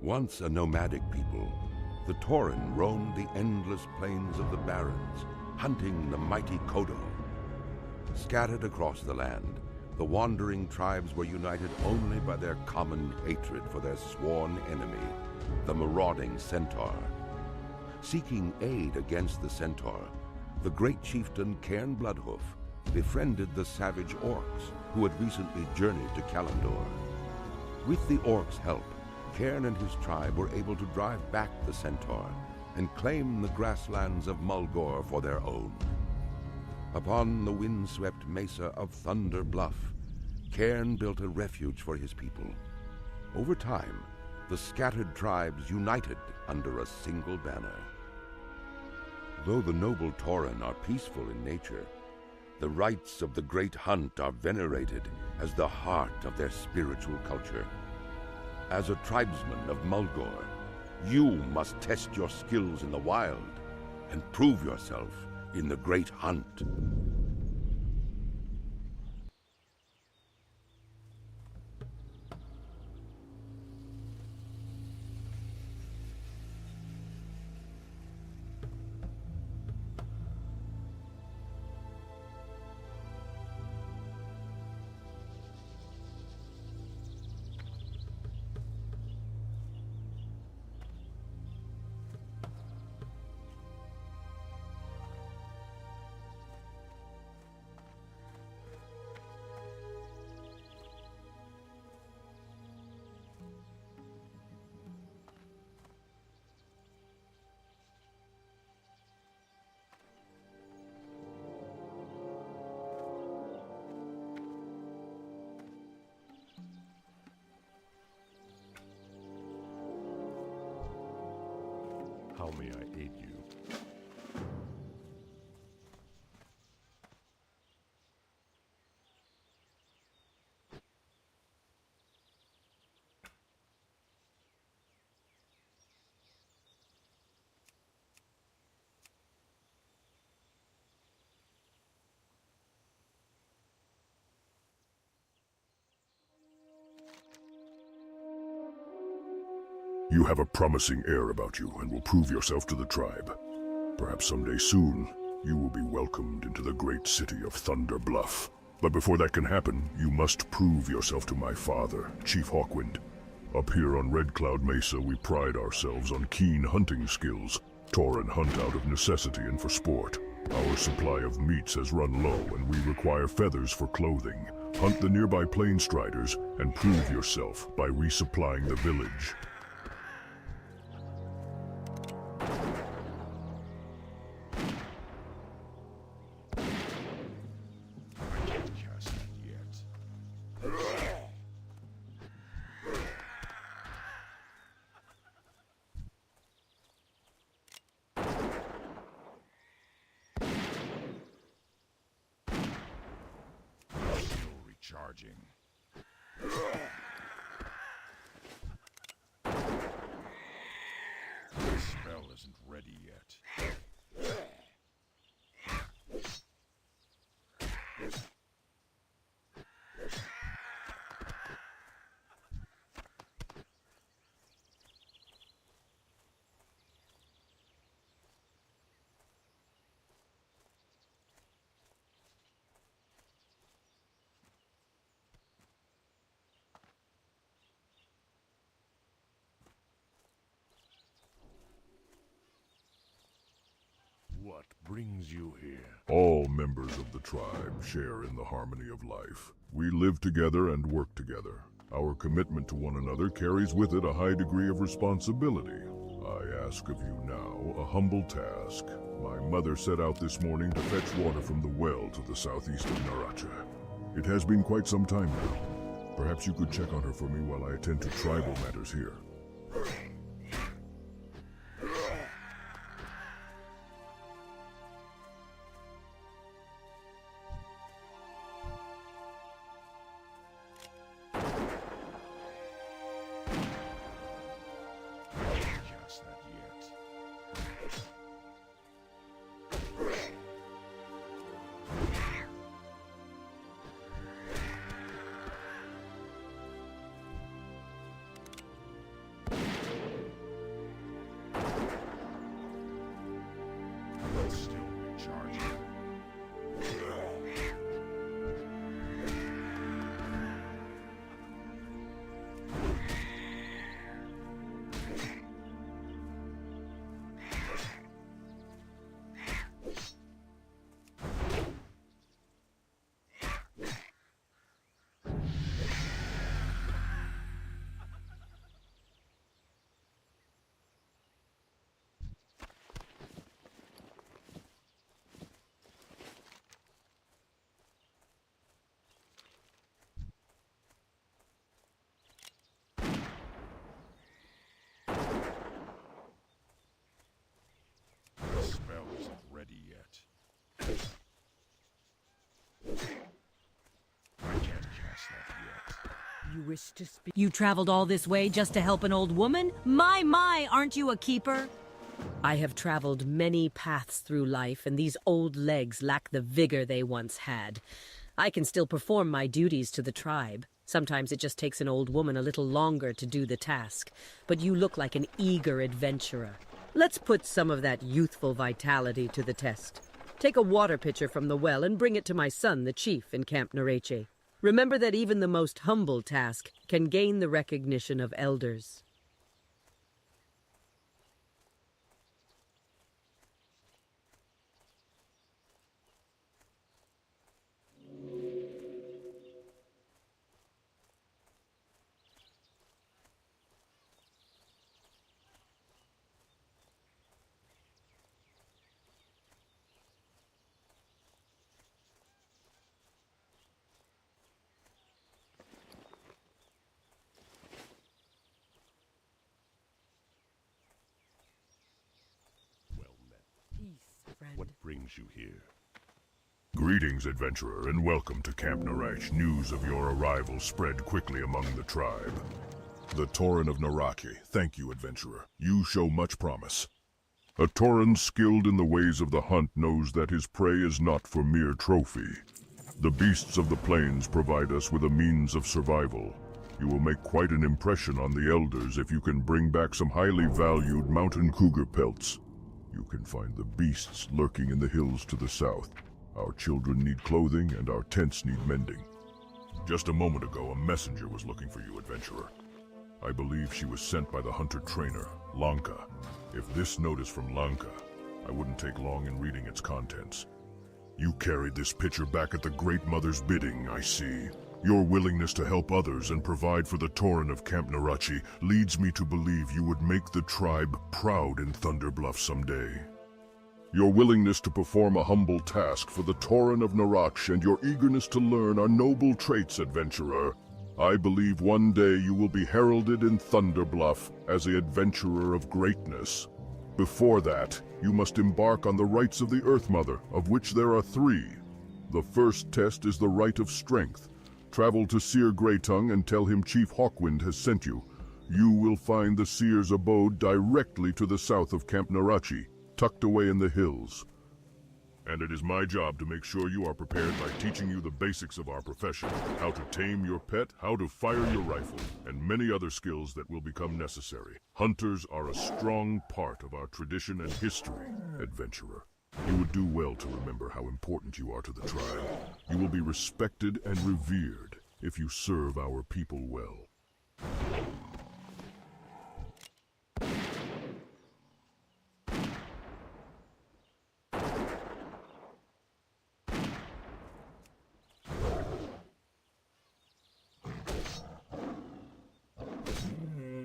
Once a nomadic people, the Tauren roamed the endless plains of the Barrens, hunting the mighty Kodo. Scattered across the land, the wandering tribes were united only by their common hatred for their sworn enemy, the marauding Centaur. Seeking aid against the Centaur, the great chieftain Cairn Bloodhoof befriended the savage orcs who had recently journeyed to Kalimdor. With the orcs' help, Cairn and his tribe were able to drive back the Centaur and claim the grasslands of Mulgore for their own. Upon the windswept mesa of Thunder Bluff, Cairn built a refuge for his people. Over time, the scattered tribes united under a single banner. Though the noble Tauren are peaceful in nature, the rites of the Great Hunt are venerated as the heart of their spiritual culture. As a tribesman of Mulgore, you must test your skills in the wild and prove yourself in the Great Hunt. How may I aid you? You have a promising air about you and will prove yourself to the tribe. Perhaps someday soon, you will be welcomed into the great city of Thunder Bluff. But before that can happen, you must prove yourself to my father, Chief Hawkwind. Up here on Red Cloud Mesa, we pride ourselves on keen hunting skills. Tauren hunt out of necessity and for sport. Our supply of meats has run low and we require feathers for clothing. Hunt the nearby plain striders and prove yourself by resupplying the village. Charging. The spell isn't ready yet. What brings you here? All members of the tribe share in the harmony of life. We live together and work together. Our commitment to one another carries with it a high degree of responsibility. I ask of you now a humble task. My mother set out this morning to fetch water from the well to the southeast of Naracha. It has been quite some time now. Perhaps you could check on her for me while I attend to tribal matters here. You wish to speak? You traveled all this way just to help an old woman? My, aren't you a keeper? I have traveled many paths through life, and these old legs lack the vigor they once had. I can still perform my duties to the tribe. Sometimes it just takes an old woman a little longer to do the task, but you look like an eager adventurer. Let's put some of that youthful vitality to the test. Take a water pitcher from the well and bring it to my son, the chief, in Camp Nereche. Remember that even the most humble task can gain the recognition of elders. Well met. Peace, friend. What brings you here? Greetings, adventurer, and welcome to Camp Narache. News of your arrival spread quickly among the tribe. The Tauren of Narache, thank you, adventurer. You show much promise. A Tauren skilled in the ways of the hunt knows that his prey is not for mere trophy. The beasts of the plains provide us with a means of survival. You will make quite an impression on the elders if you can bring back some highly valued mountain cougar pelts. You can find the beasts lurking in the hills to the south. Our children need clothing and our tents need mending. Just a moment ago, a messenger was looking for you, adventurer. I believe she was sent by the hunter-trainer, Lanka. If this note is from Lanka, I wouldn't take long in reading its contents. You carried this pitcher back at the Great Mother's bidding, I see. Your willingness to help others and provide for the Tauren of Camp Narache leads me to believe you would make the tribe proud in Thunder Bluff someday. Your willingness to perform a humble task for the Tauren of Narache and your eagerness to learn are noble traits, adventurer. I believe one day you will be heralded in Thunder Bluff as the adventurer of greatness. Before that, you must embark on the rites of the Earth Mother, of which there are 3. The first test is the Rite of Strength. Travel to Seer Greytongue and tell him Chief Hawkwind has sent you. You will find the Seer's abode directly to the south of Camp Narache, tucked away in the hills. And it is my job to make sure you are prepared by teaching you the basics of our profession, how to tame your pet, how to fire your rifle, and many other skills that will become necessary. Hunters are a strong part of our tradition and history, adventurer. You would do well to remember how important you are to the tribe. You will be respected and revered if you serve our people well.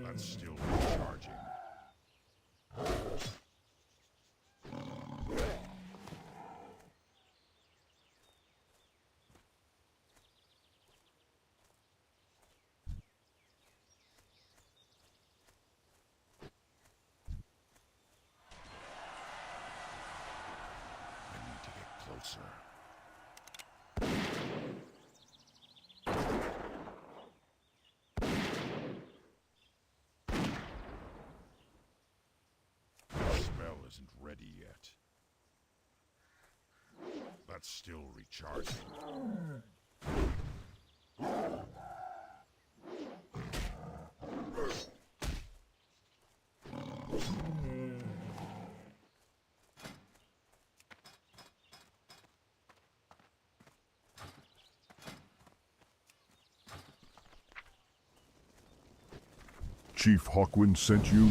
That's still recharging. I need to get closer. The spell isn't ready yet. That's still recharging. Chief Hawkwind sent you?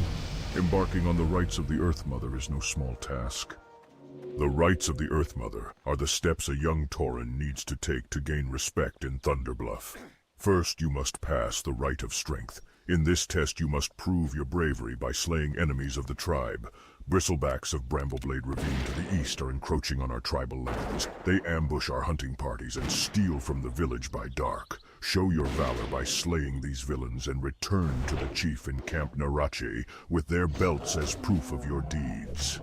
Embarking on the rites of the Earth Mother is no small task. The rites of the Earth Mother are the steps a young Tauren needs to take to gain respect in Thunder Bluff. First, you must pass the Rite of Strength. In this test, you must prove your bravery by slaying enemies of the tribe. Bristlebacks of Brambleblade Ravine to the east are encroaching on our tribal lands. They ambush our hunting parties and steal from the village by dark. Show your valor by slaying these villains and return to the chief in Camp Narache with their belts as proof of your deeds.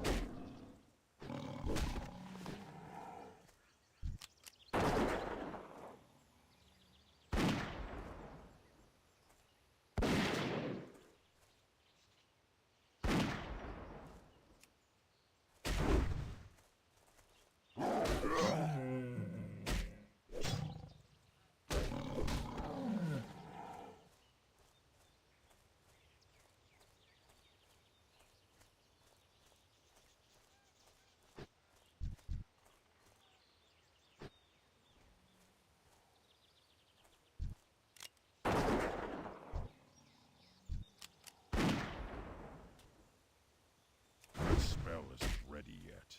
The spell isn't ready yet.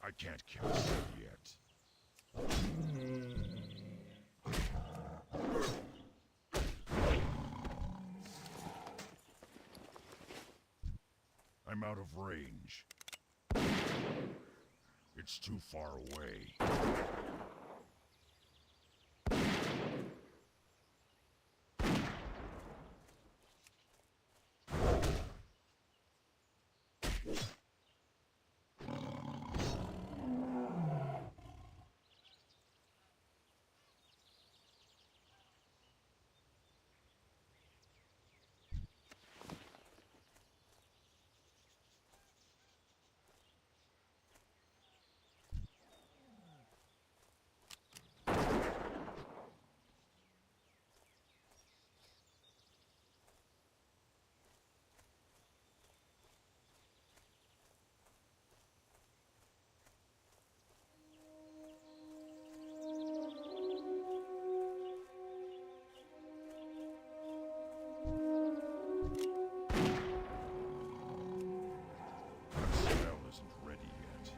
I can't cast it yet. I'm out of range. It's too far away. The spell isn't ready yet.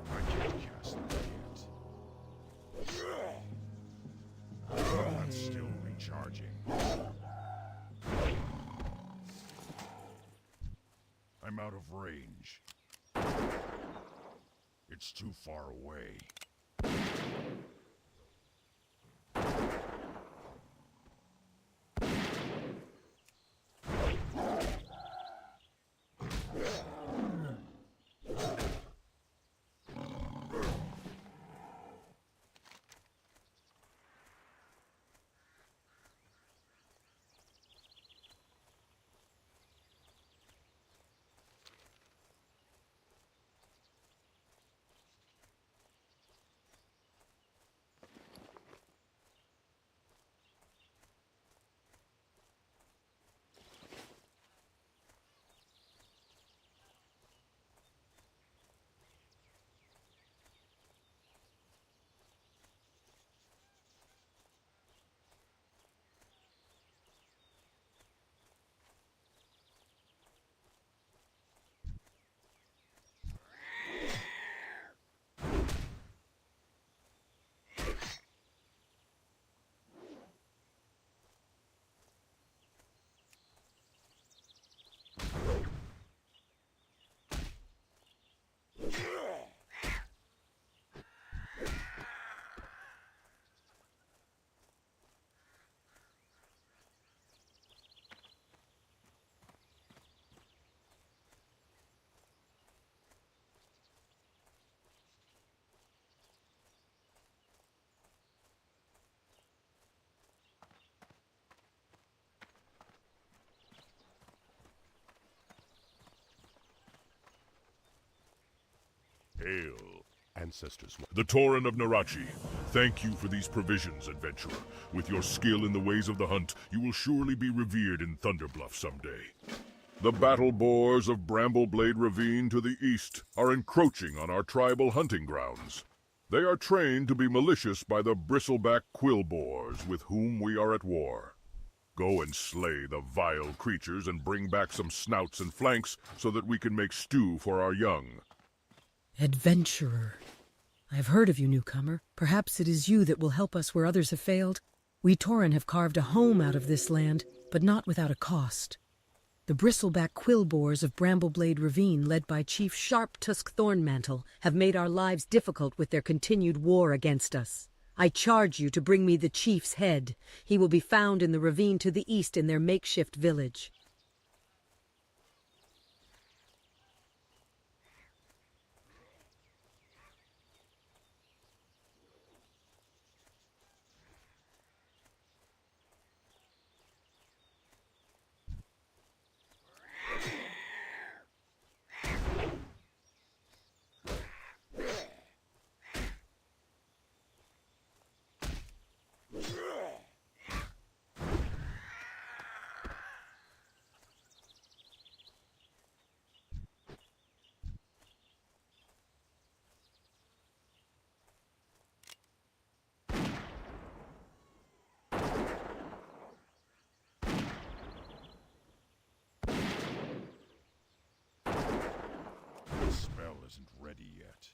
I can't cast that yet. I'm still recharging. I'm out of range. It's too far away. Hail, ancestors. The Tauren of Narachi, thank you for these provisions, adventurer. With your skill in the ways of the hunt, you will surely be revered in Thunderbluff someday. The battle boars of Brambleblade Ravine to the east are encroaching on our tribal hunting grounds. They are trained to be malicious by the bristleback quill boars with whom we are at war. Go and slay the vile creatures and bring back some snouts and flanks so that we can make stew for our young. Adventurer. I have heard of you, newcomer. Perhaps it is you that will help us where others have failed. We Tauren have carved a home out of this land, but not without a cost. The bristleback quill boars of Brambleblade Ravine, led by Chief Sharp Tusk Thornmantle, have made our lives difficult with their continued war against us. I charge you to bring me the chief's head. He will be found in the ravine to the east in their makeshift village. The spell isn't ready yet.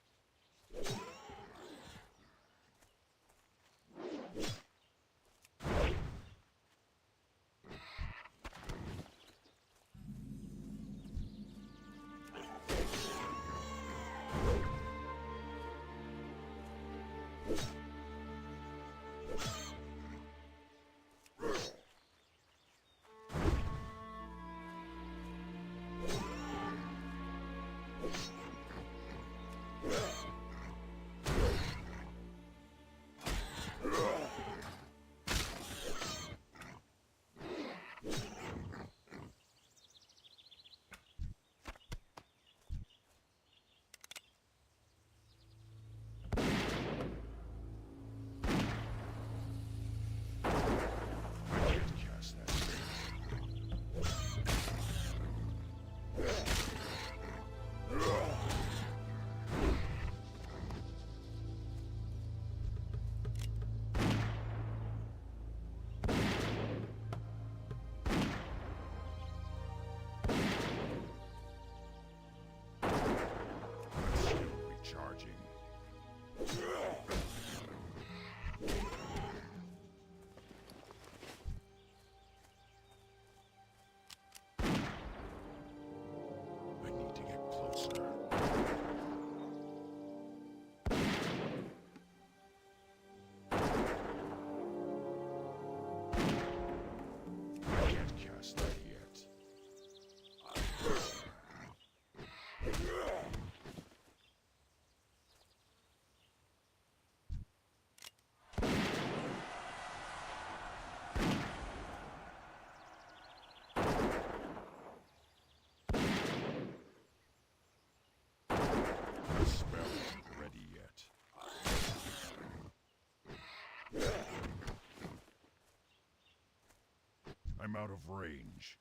I'm out of range.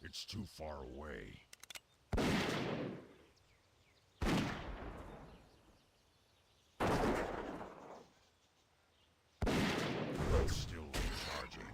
It's too far away. It's still recharging.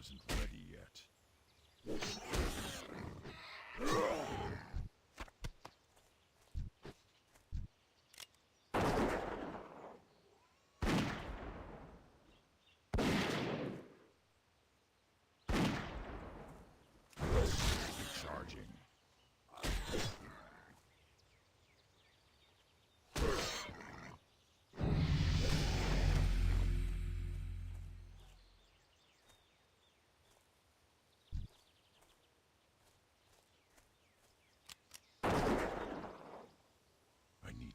Isn't ready yet. Charging.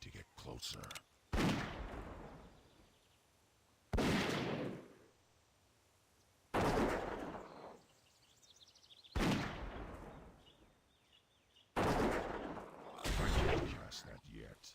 To get closer. I can't cast that yet.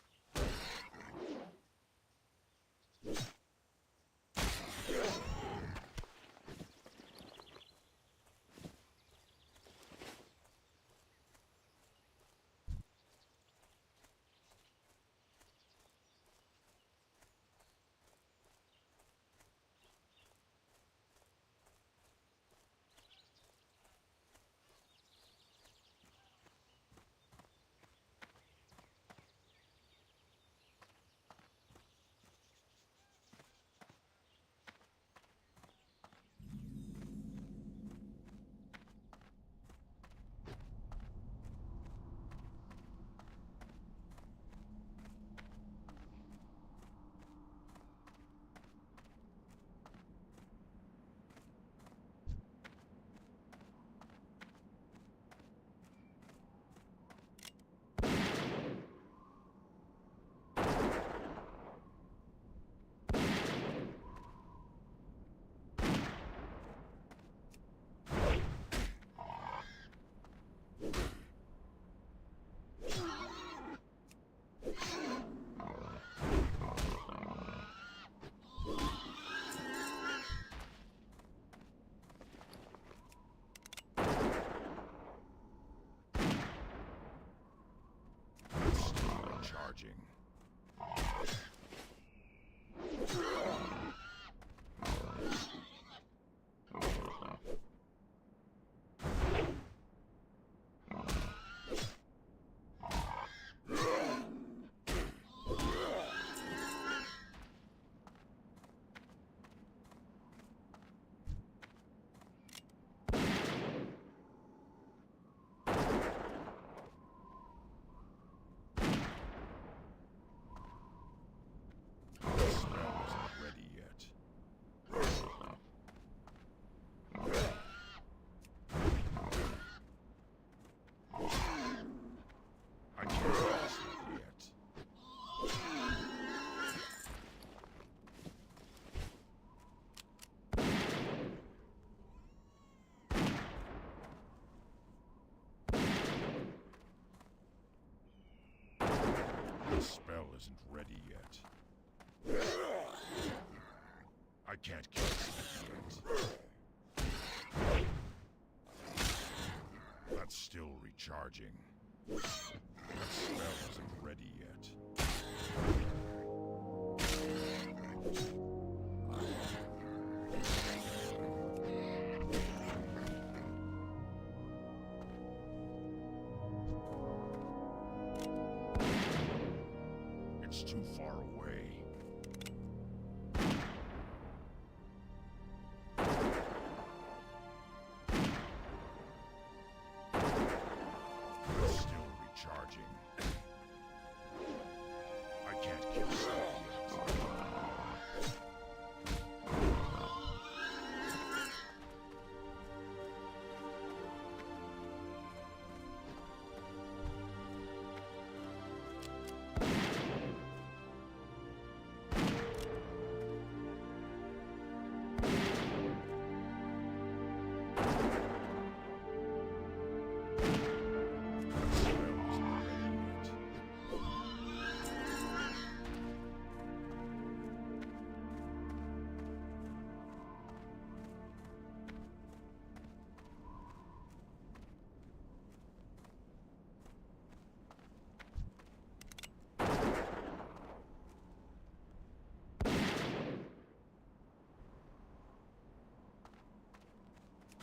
can't cast that yet. That's still recharging. That spell isn't ready yet. It's too far away. It's still recharging. I can't kill Snake yet.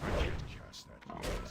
I can't cast that yet.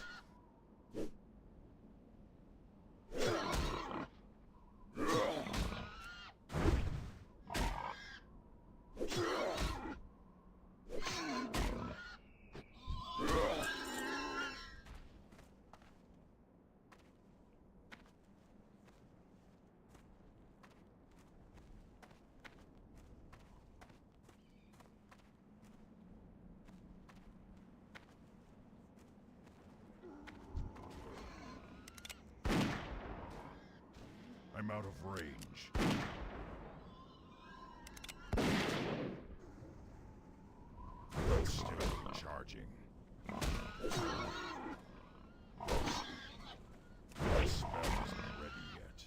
I'm out of range. It's still recharging. That spell isn't ready yet.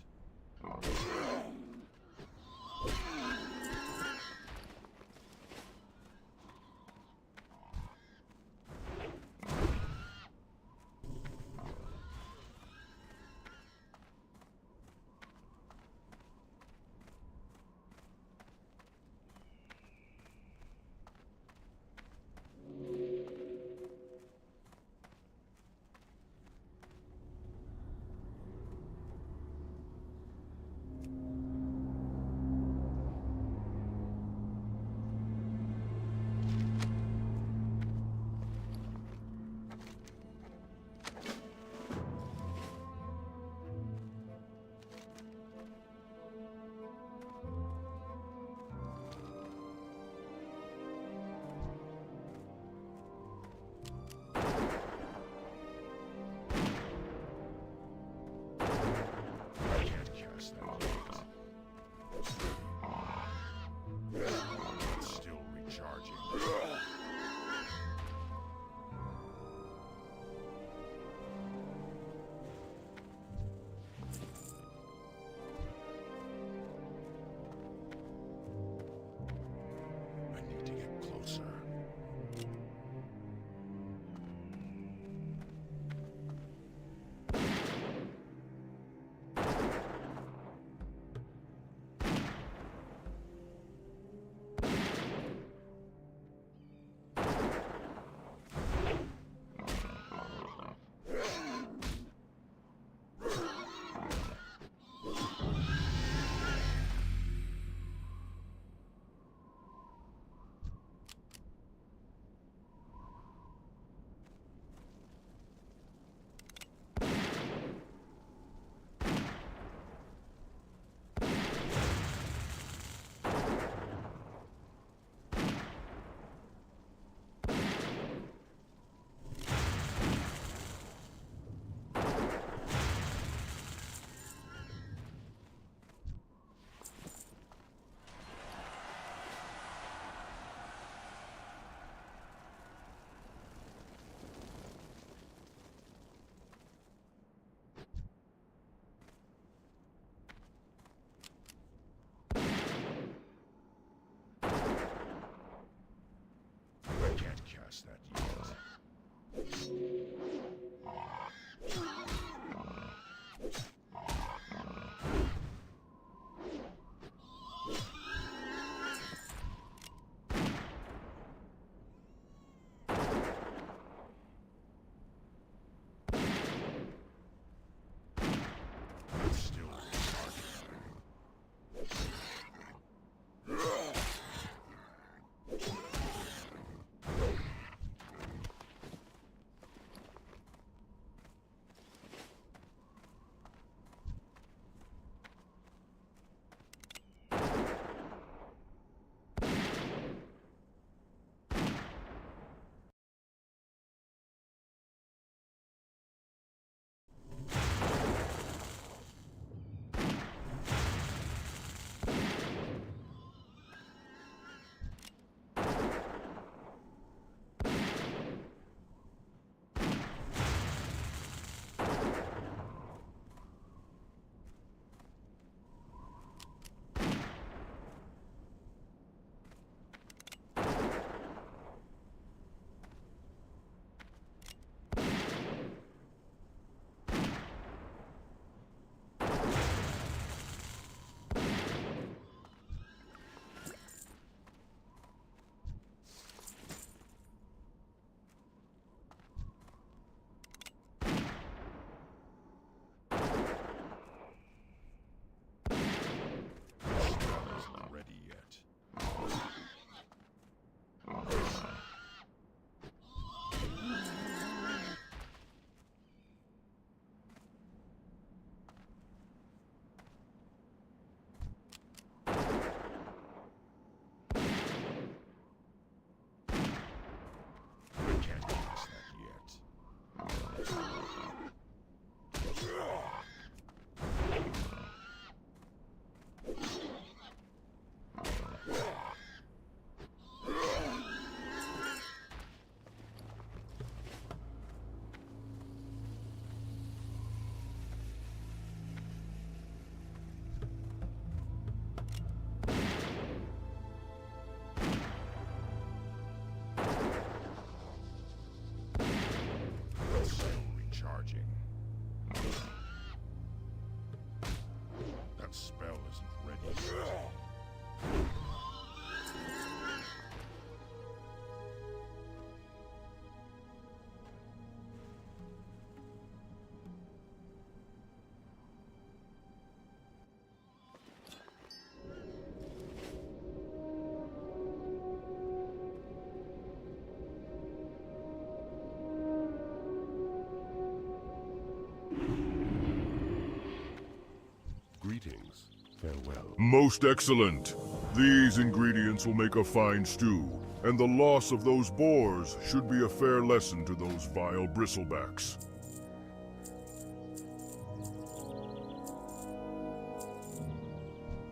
Greetings. Farewell. Most excellent. These ingredients will make a fine stew, and the loss of those boars should be a fair lesson to those vile bristlebacks.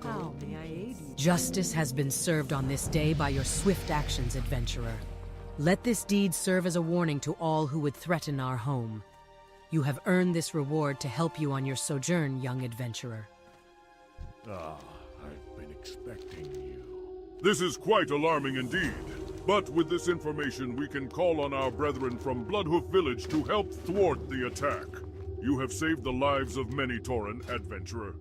How may I aid you? Justice has been served on this day by your swift actions, adventurer. Let this deed serve as a warning to all who would threaten our home. You have earned this reward to help you on your sojourn, young adventurer. Ah, I've been expecting you. This is quite alarming indeed. But with this information, we can call on our brethren from Bloodhoof Village to help thwart the attack. You have saved the lives of many, Tauren, adventurer.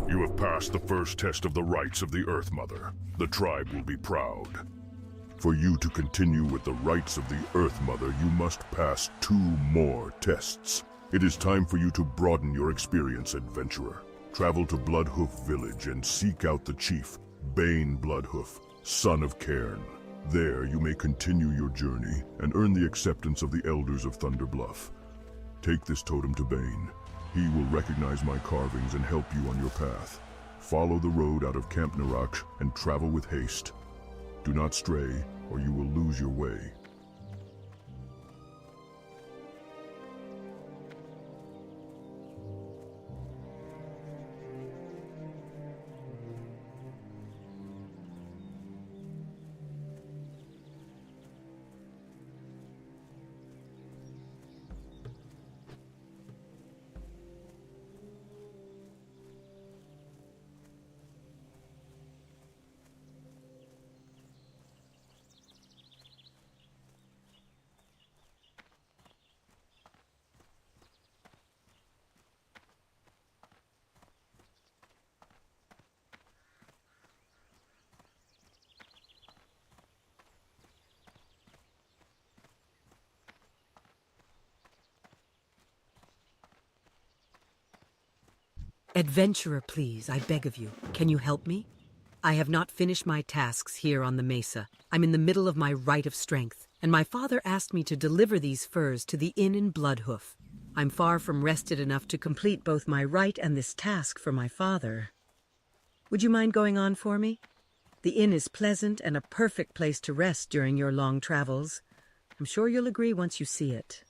You have passed the first test of the rites of the Earth Mother. The tribe will be proud. For you to continue with the rites of the Earth Mother, you must pass 2 more tests. It is time for you to broaden your experience, adventurer. Travel to Bloodhoof Village and seek out the chief, Bane Bloodhoof, son of Cairn. There you may continue your journey and earn the acceptance of the elders of Thunder Bluff. Take this totem to Bane. He will recognize my carvings and help you on your path. Follow the road out of Camp Naraksh and travel with haste. Do not stray, or you will lose your way. Adventurer, please, I beg of you. Can you help me? I have not finished my tasks here on the mesa. I'm in the middle of my rite of strength, and my father asked me to deliver these furs to the inn in Bloodhoof. I'm far from rested enough to complete both my rite and this task for my father. Would you mind going on for me? The inn is pleasant and a perfect place to rest during your long travels. I'm sure you'll agree once you see it.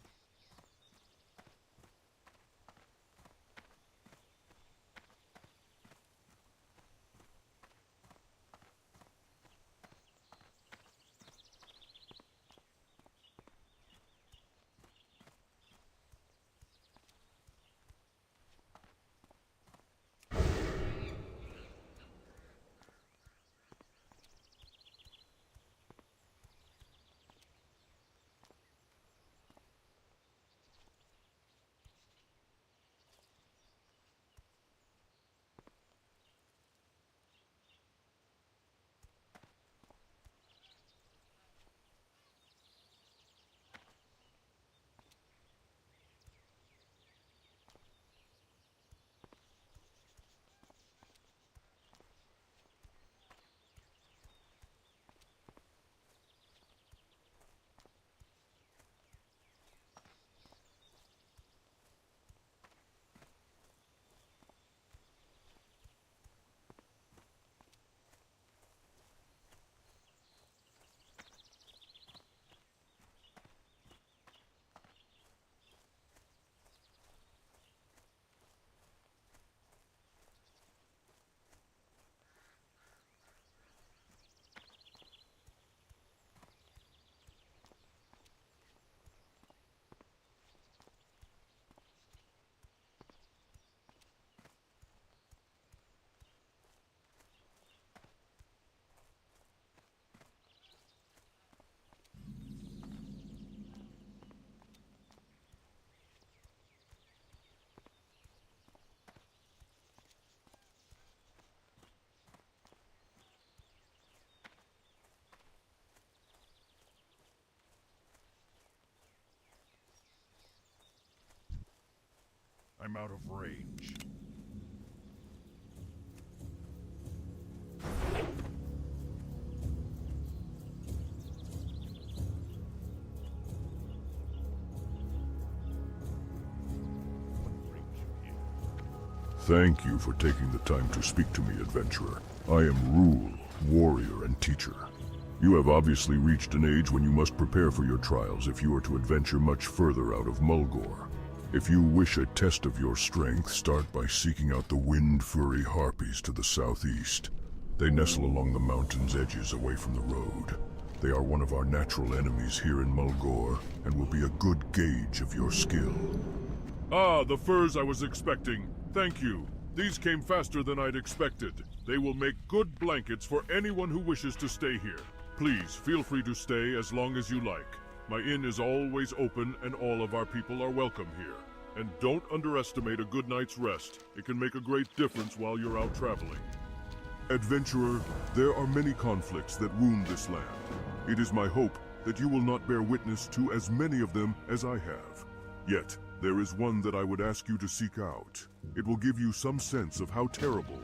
I'm out of range. What brings you here? Thank you for taking the time to speak to me, adventurer. I am Rule, warrior and teacher. You have obviously reached an age when you must prepare for your trials if you are to adventure much further out of Mulgore. If you wish a test of your strength, start by seeking out the wind-fury harpies to the southeast. They nestle along the mountain's edges away from the road. They are one of our natural enemies here in Mulgore, and will be a good gauge of your skill. Ah, the furs I was expecting. Thank you. These came faster than I'd expected. They will make good blankets for anyone who wishes to stay here. Please, feel free to stay as long as you like. My inn is always open and all of our people are welcome here. And don't underestimate a good night's rest. It can make a great difference while you're out traveling. Adventurer, there are many conflicts that wound this land. It is my hope that you will not bear witness to as many of them as I have. Yet, there is one that I would ask you to seek out. It will give you some sense of how terrible,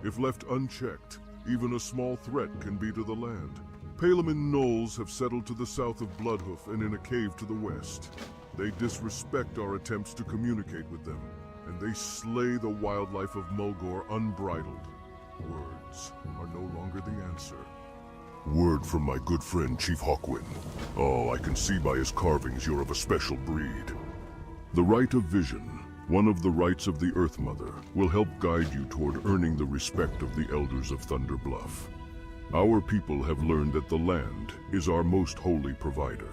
if left unchecked, even a small threat can be to the land. Palamin gnolls have settled to the south of Bloodhoof and in a cave to the west. They disrespect our attempts to communicate with them, and they slay the wildlife of Mulgore unbridled. Words are no longer the answer. Word from my good friend Chief Hawkwind. Oh, I can see by his carvings you're of a special breed. The Rite of Vision, one of the rites of the Earth Mother, will help guide you toward earning the respect of the Elders of Thunder Bluff. Our people have learned that the land is our most holy provider.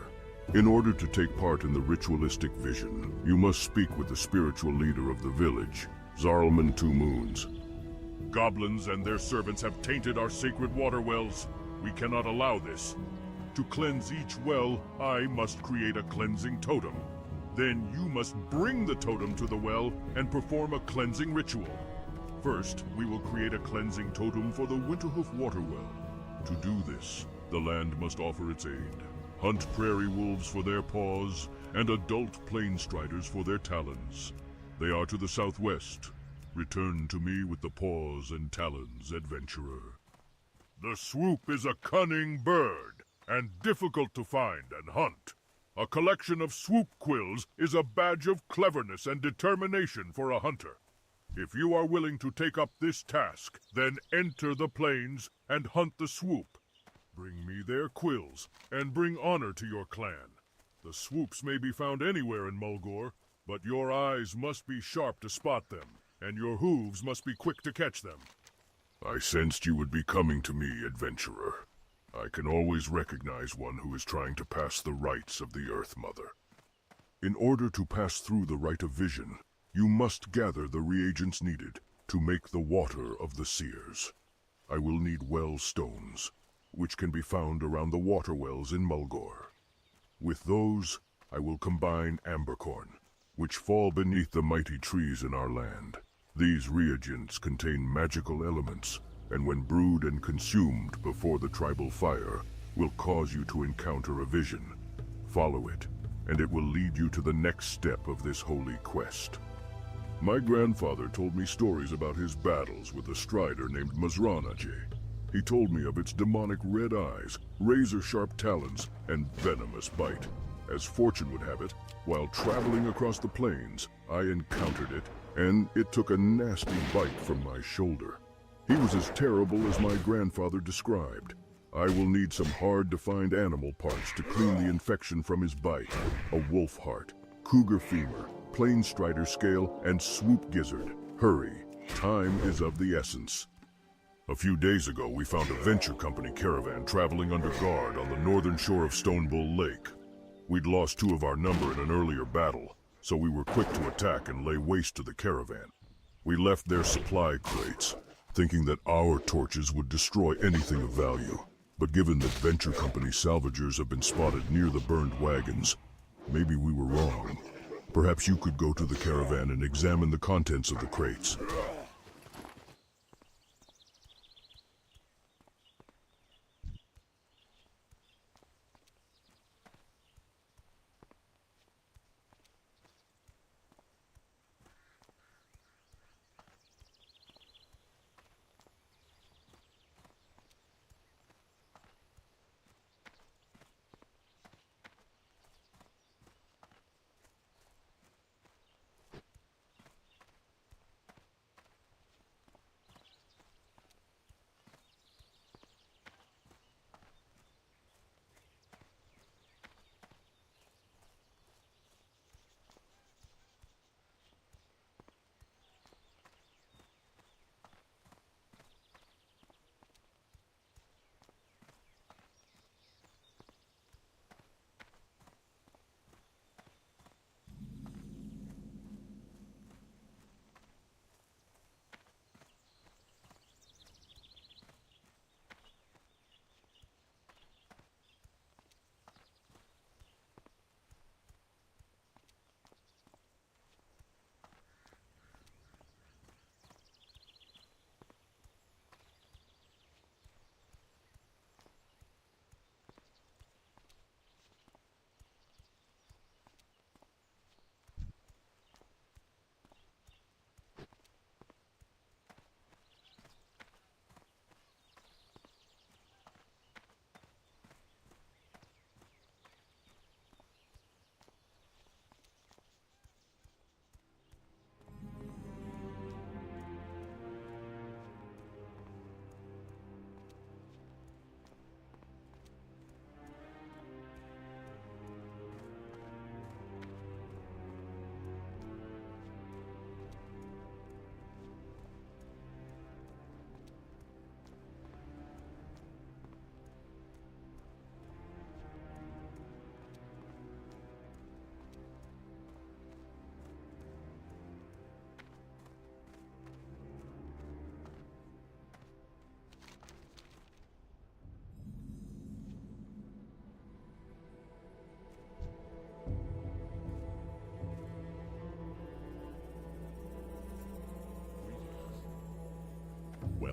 In order to take part in the ritualistic vision, you must speak with the spiritual leader of the village, Zarlman Two Moons. Goblins and their servants have tainted our sacred water wells. We cannot allow this. To cleanse each well, I must create a cleansing totem. Then you must bring the totem to the well and perform a cleansing ritual. First, we will create a cleansing totem for the Winterhoof water well. To do this, the land must offer its aid. Hunt prairie wolves for their paws, and adult plain striders for their talons. They are to the southwest. Return to me with the paws and talons, adventurer. The swoop is a cunning bird, and difficult to find and hunt. A collection of swoop quills is a badge of cleverness and determination for a hunter. If you are willing to take up this task, then enter the plains and hunt the swoop. Bring me their quills, and bring honor to your clan. The swoops may be found anywhere in Mulgore, but your eyes must be sharp to spot them, and your hooves must be quick to catch them. I sensed you would be coming to me, adventurer. I can always recognize one who is trying to pass the rites of the Earth Mother. In order to pass through the Rite of Vision, you must gather the reagents needed to make the Water of the Seers. I will need well stones, which can be found around the water wells in Mulgore. With those, I will combine ambercorn, which fall beneath the mighty trees in our land. These reagents contain magical elements, and when brewed and consumed before the tribal fire, will cause you to encounter a vision. Follow it, and it will lead you to the next step of this holy quest. My grandfather told me stories about his battles with a strider named Mazranaje. He told me of its demonic red eyes, razor-sharp talons, and venomous bite. As fortune would have it, while traveling across the plains, I encountered it, and it took a nasty bite from my shoulder. He was as terrible as my grandfather described. I will need some hard-to-find animal parts to clean the infection from his bite. A wolf heart, cougar femur, plain strider scale, and swoop gizzard. Hurry, time is of the essence. A few days ago, we found a venture company caravan traveling under guard on the northern shore of Stonebull Lake. We'd lost 2 of our number in an earlier battle, so we were quick to attack and lay waste to the caravan. We left their supply crates, thinking that our torches would destroy anything of value. But given that venture company salvagers have been spotted near the burned wagons, maybe we were wrong. Perhaps you could go to the caravan and examine the contents of the crates.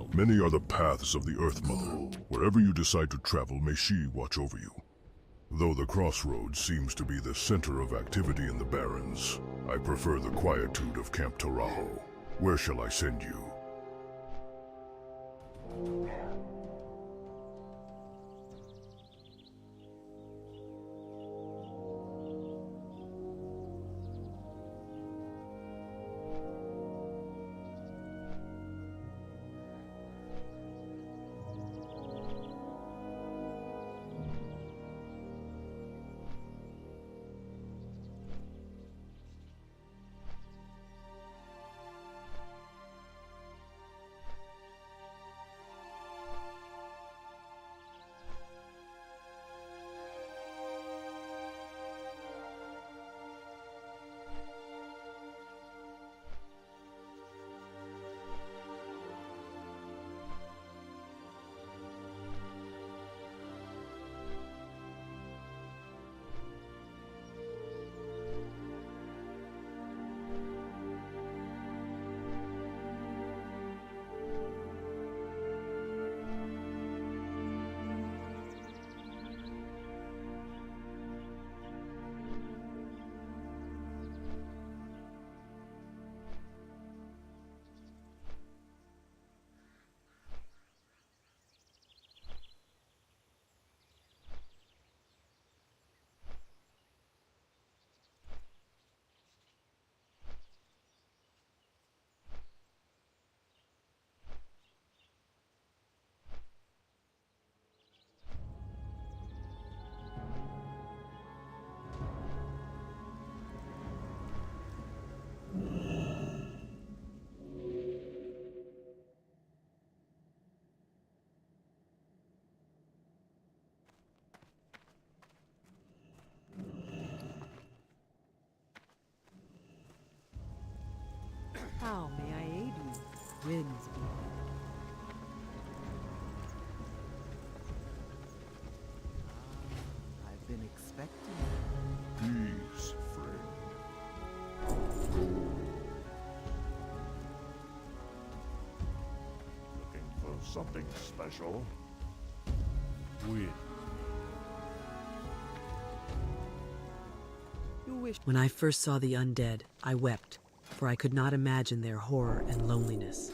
wild. Many are the paths of the Earth Mother. Wherever you decide to travel, may she watch over you. Though the crossroads seems to be the center of activity in the Barrens, I prefer the quietude of Camp Tarajo. Where shall I send you? How may I aid you, Winsby? I've been expecting. Peace, friend. Looking for something special? When I first saw the undead, I wept, for I could not imagine their horror and loneliness.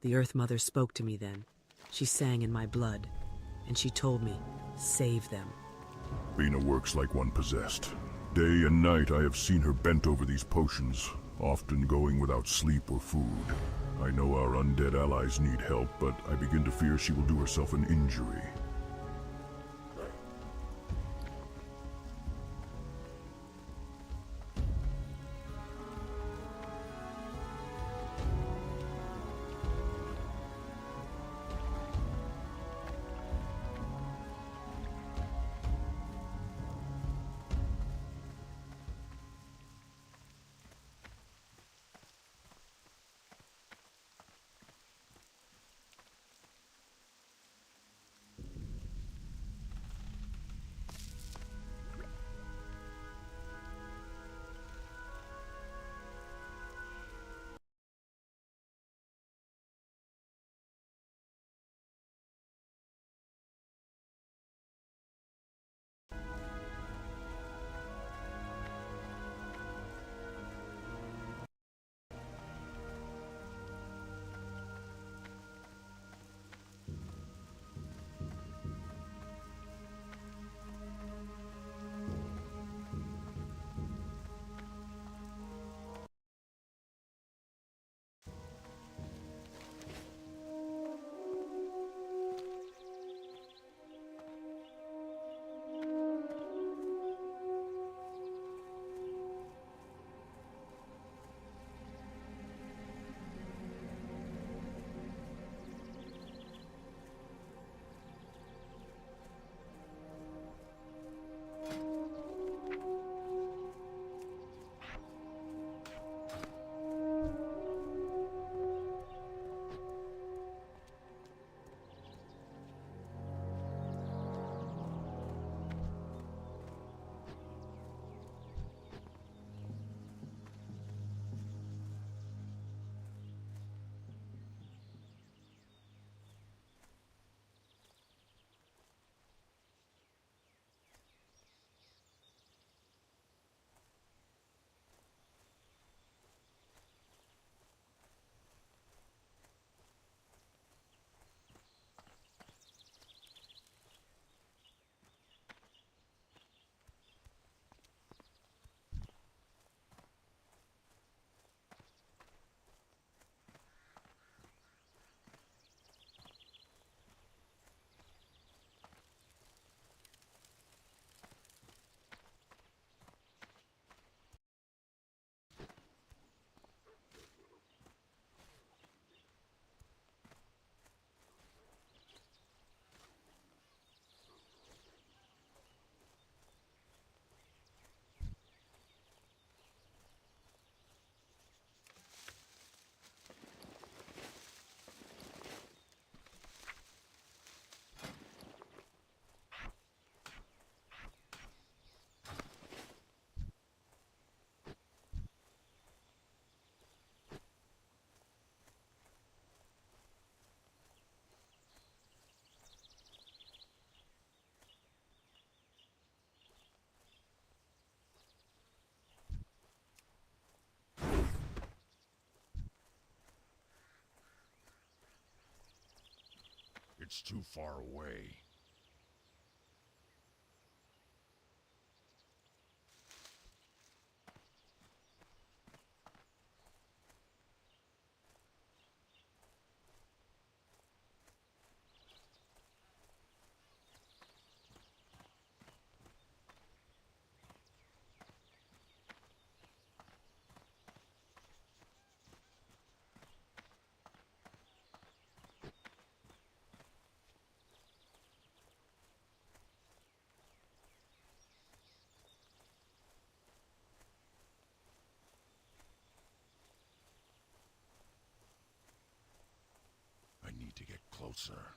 The Earth Mother spoke to me then. She sang in my blood, and she told me, save them. Bina works like one possessed. Day and night I have seen her bent over these potions, often going without sleep or food. I know our undead allies need help, but I begin to fear she will do herself an injury. It's too far away. I need to get closer.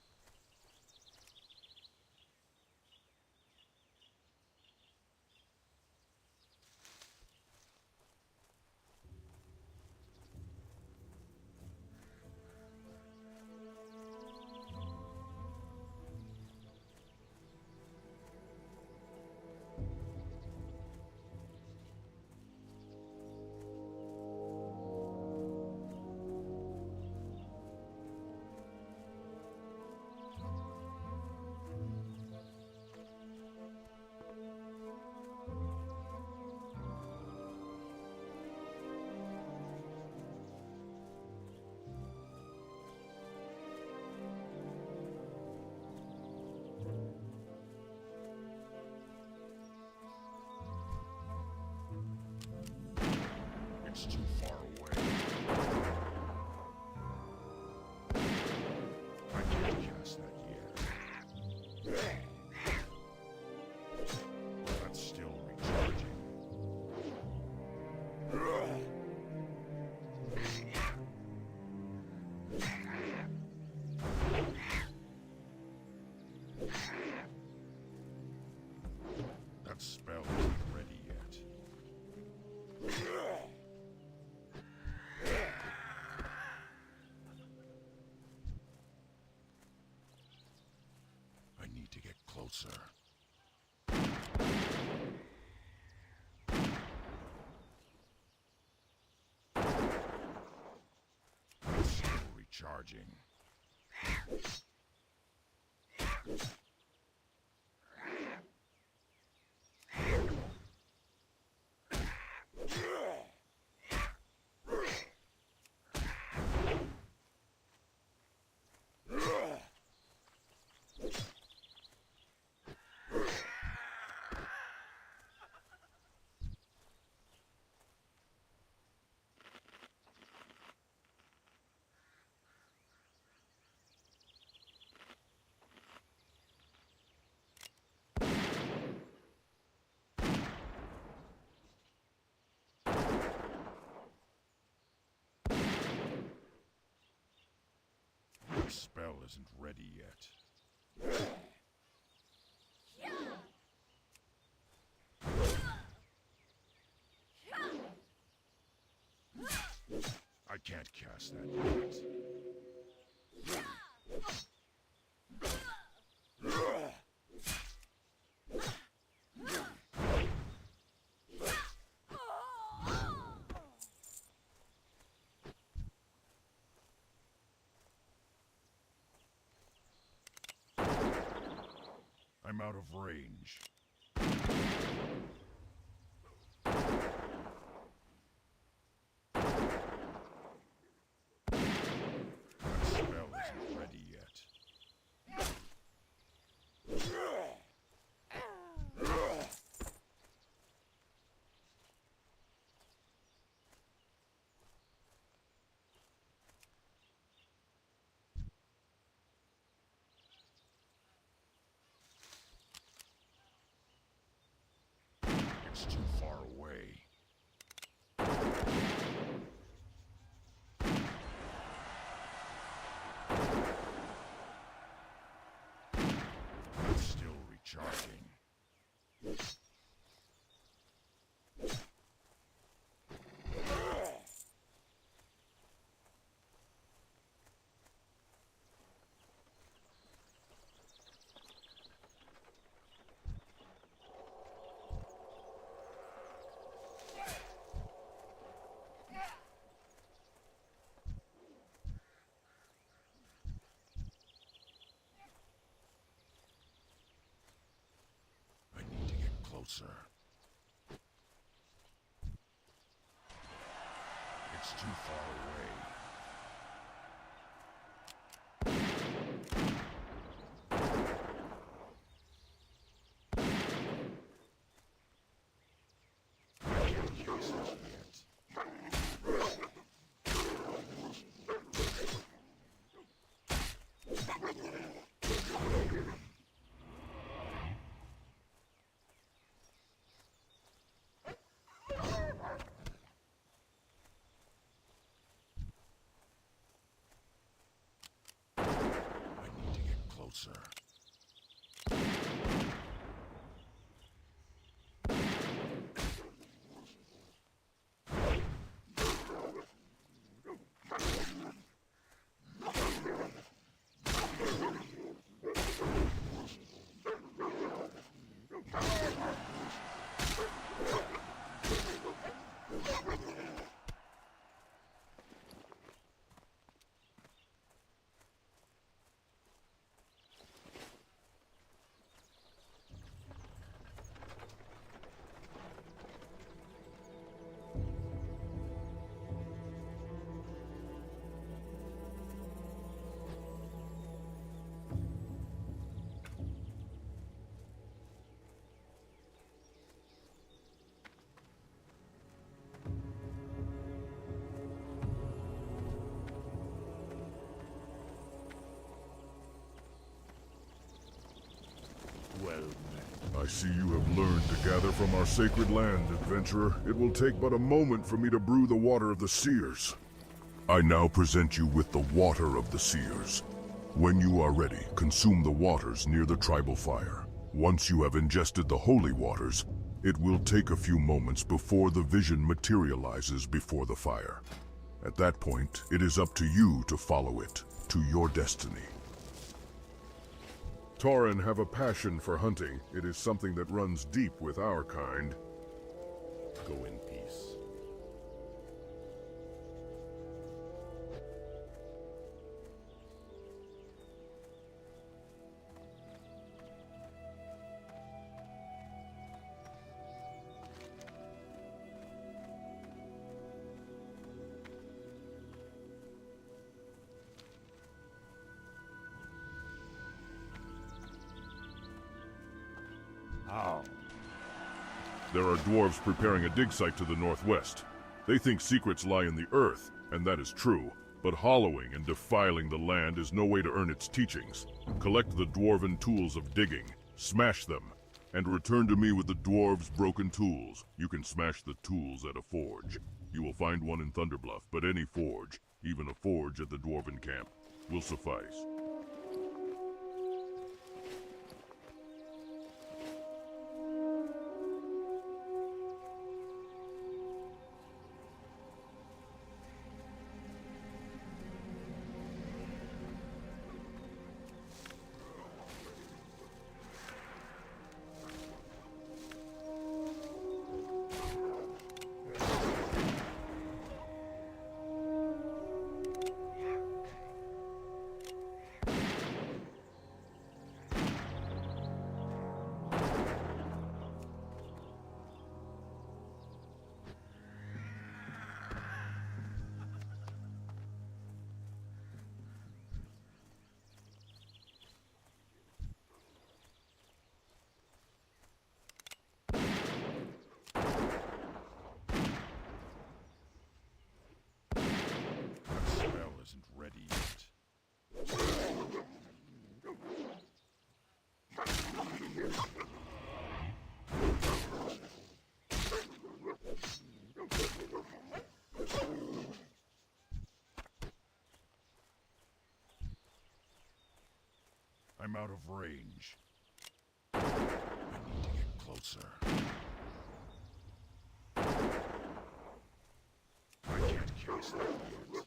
It's too far away. I can't cast that yet. That's still recharging. That spell isn't ready yet. I need to get closer. It's still recharging. The spell isn't ready yet. I can't cast that yet. I'm out of range. That spell isn't ready yet. closer. It's too far away. I can't use it yet. I need to get closer. Well met. I see you have learned to gather from our sacred land, adventurer. It will take but a moment for me to brew the water of the seers. I now present you with the water of the seers. When you are ready, consume the waters near the tribal fire. Once you have ingested the holy waters, it will take a few moments before the vision materializes before the fire. At that point, it is up to you to follow it to your destiny. Tauren have a passion for hunting. It is something that runs deep with our kind. Go in peace. How? There are dwarves preparing a dig site to the northwest. They think secrets lie in the earth, and that is true. But hollowing and defiling the land is no way to earn its teachings. Collect the dwarven tools of digging, smash them, and return to me with the dwarves' broken tools. You can smash the tools at a forge. You will find one in Thunderbluff, but any forge, even a forge at the dwarven camp, will suffice. Isn't ready yet. I'm out of range. I need to get closer. I can't cast that yet.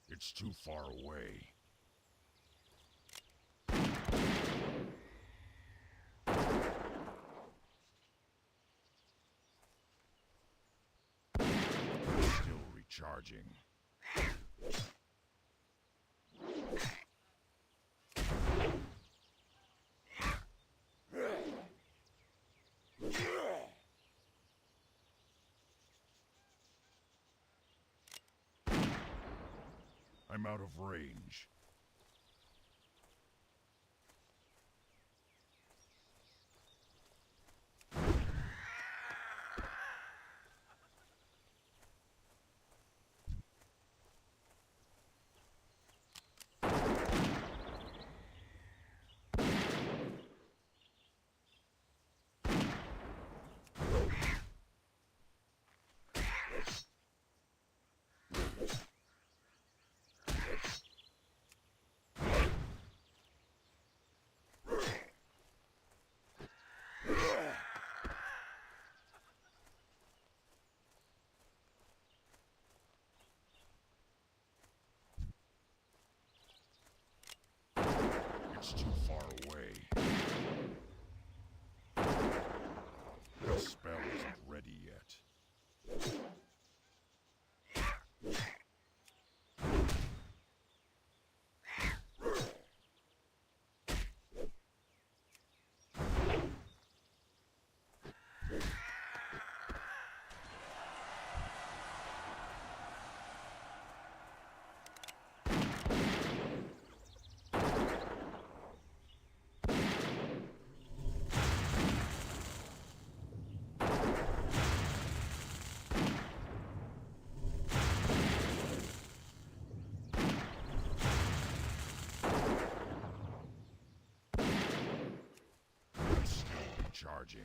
It's too far away. recharging. I'm out of range. It's too far away. The spell isn't ready yet. Charging.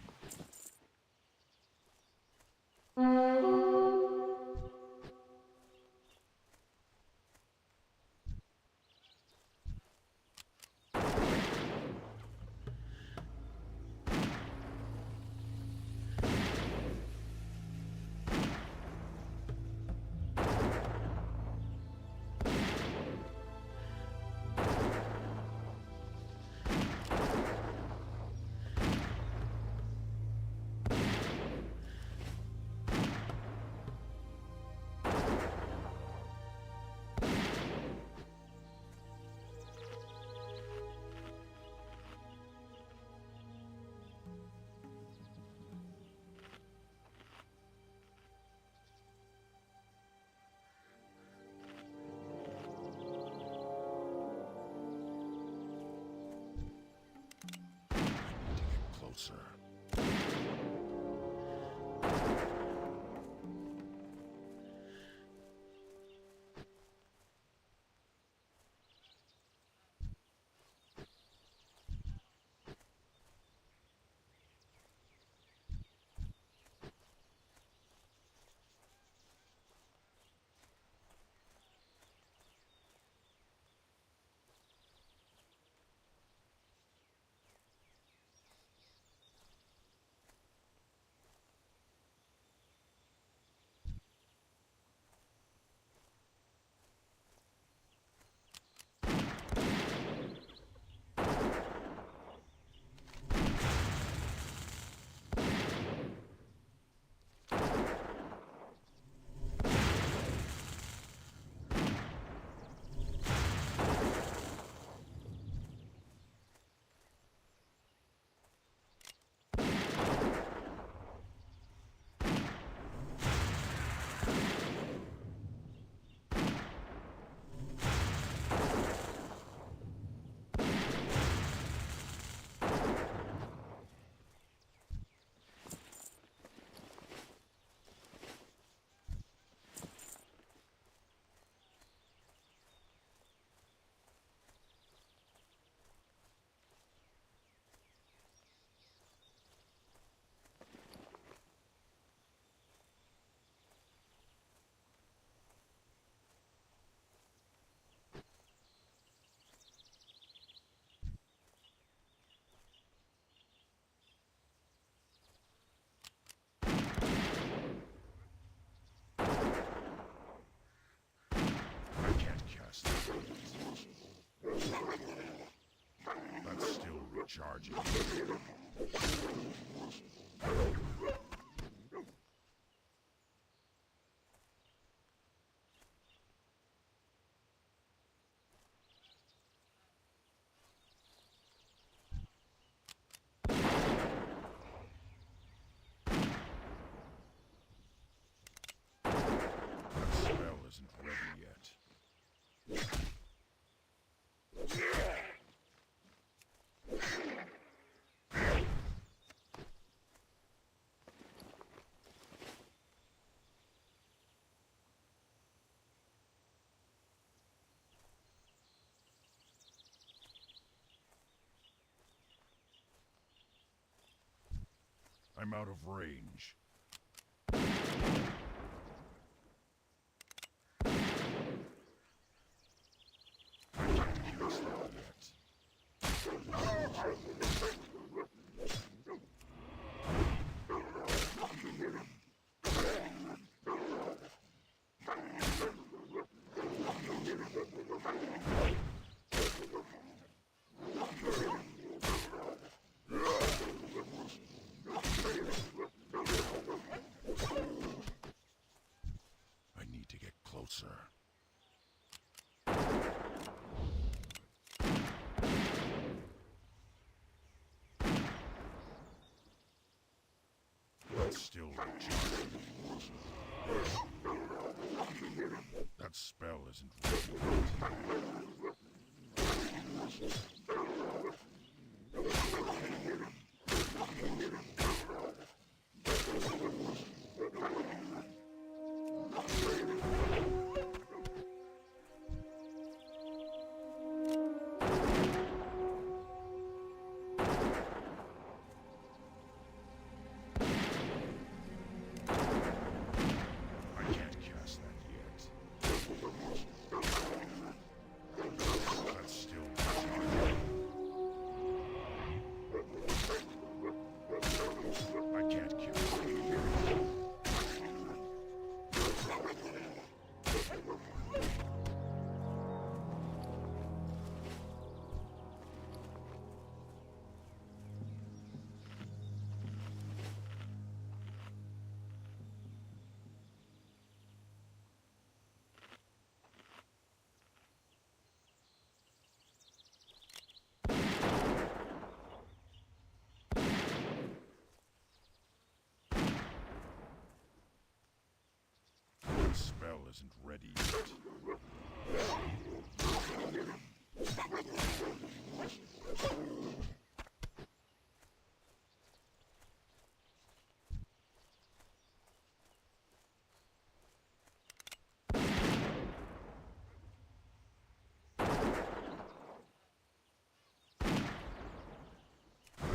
Closer. That's still recharging. I'm out of range. I can't cast that yet. I need to get closer. That's still recharging. That spell isn't ready I can't cast that yet. That's still recharging. I can't cast that yet. The spell isn't ready yet.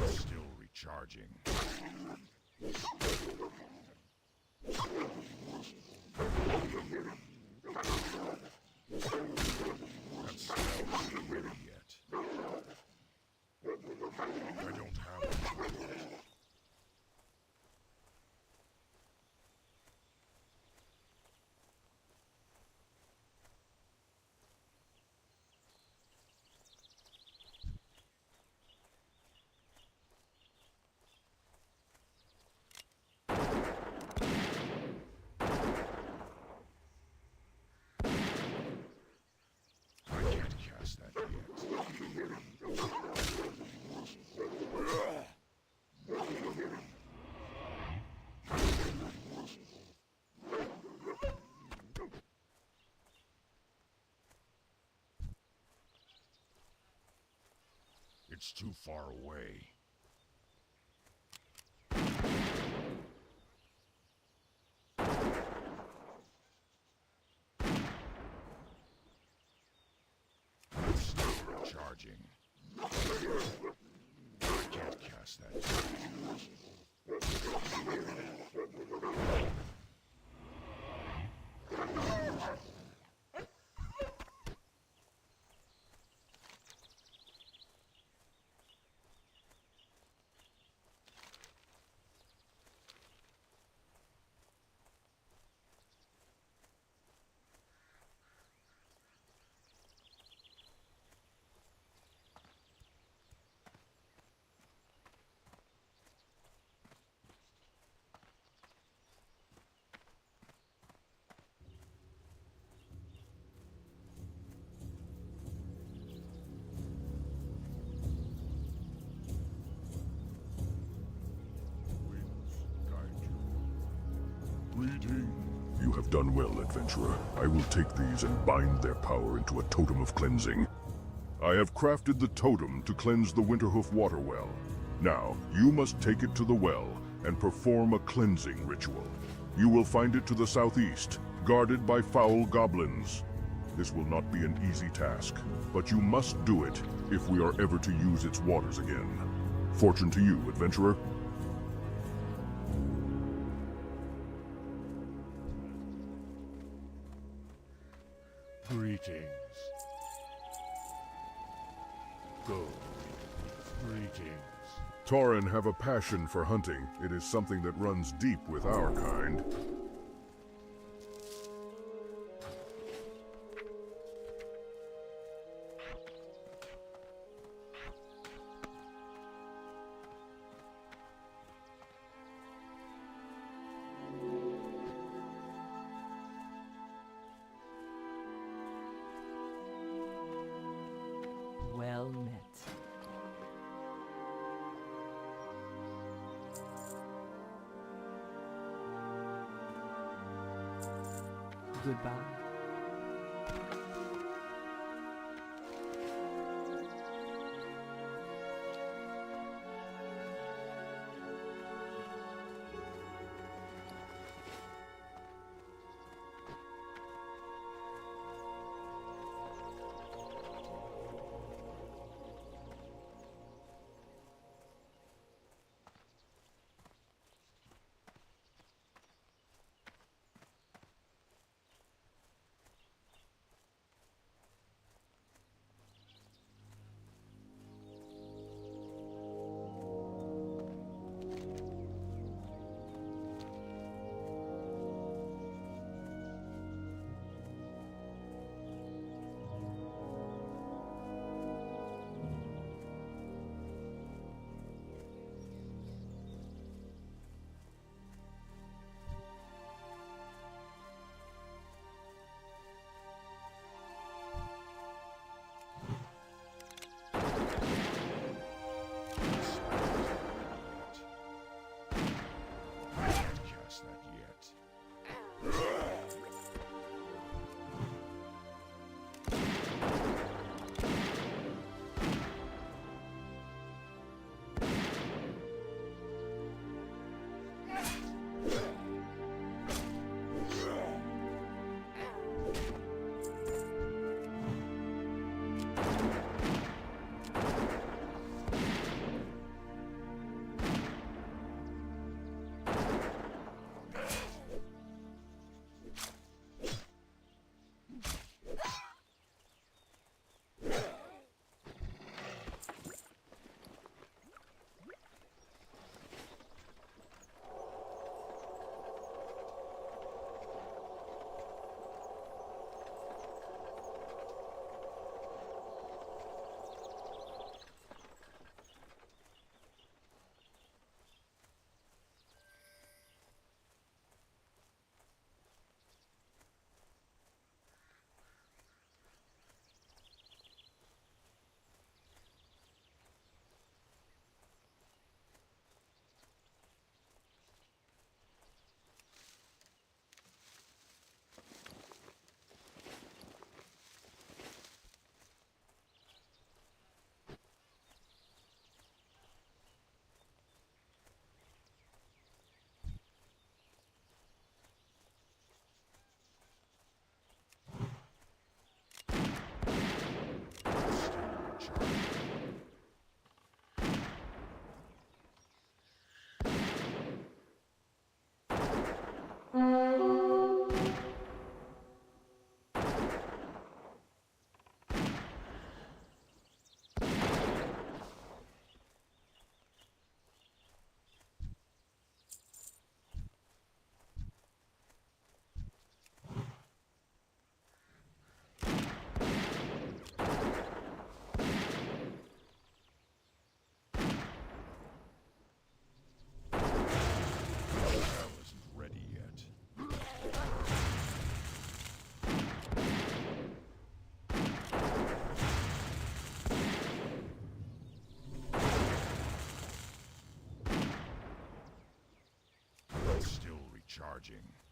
It's still recharging. That spell isn't ready yet. I don't have it yet. I can't cast that yet. It's too far away. It's still recharging. I can't cast that yet. Greeting. You have done well, adventurer. I will take these and bind their power into a totem of cleansing. I have crafted the totem to cleanse the Winterhoof water well. Now, you must take it to the well and perform a cleansing ritual. You will find it to the southeast, guarded by foul goblins. This will not be an easy task, but you must do it if we are ever to use its waters again. Fortune to you, adventurer. Greetings. Go. Greetings. Tauren have a passion for hunting. It is something that runs deep with our kind. Well met. Goodbye. Cast that yet. Charging.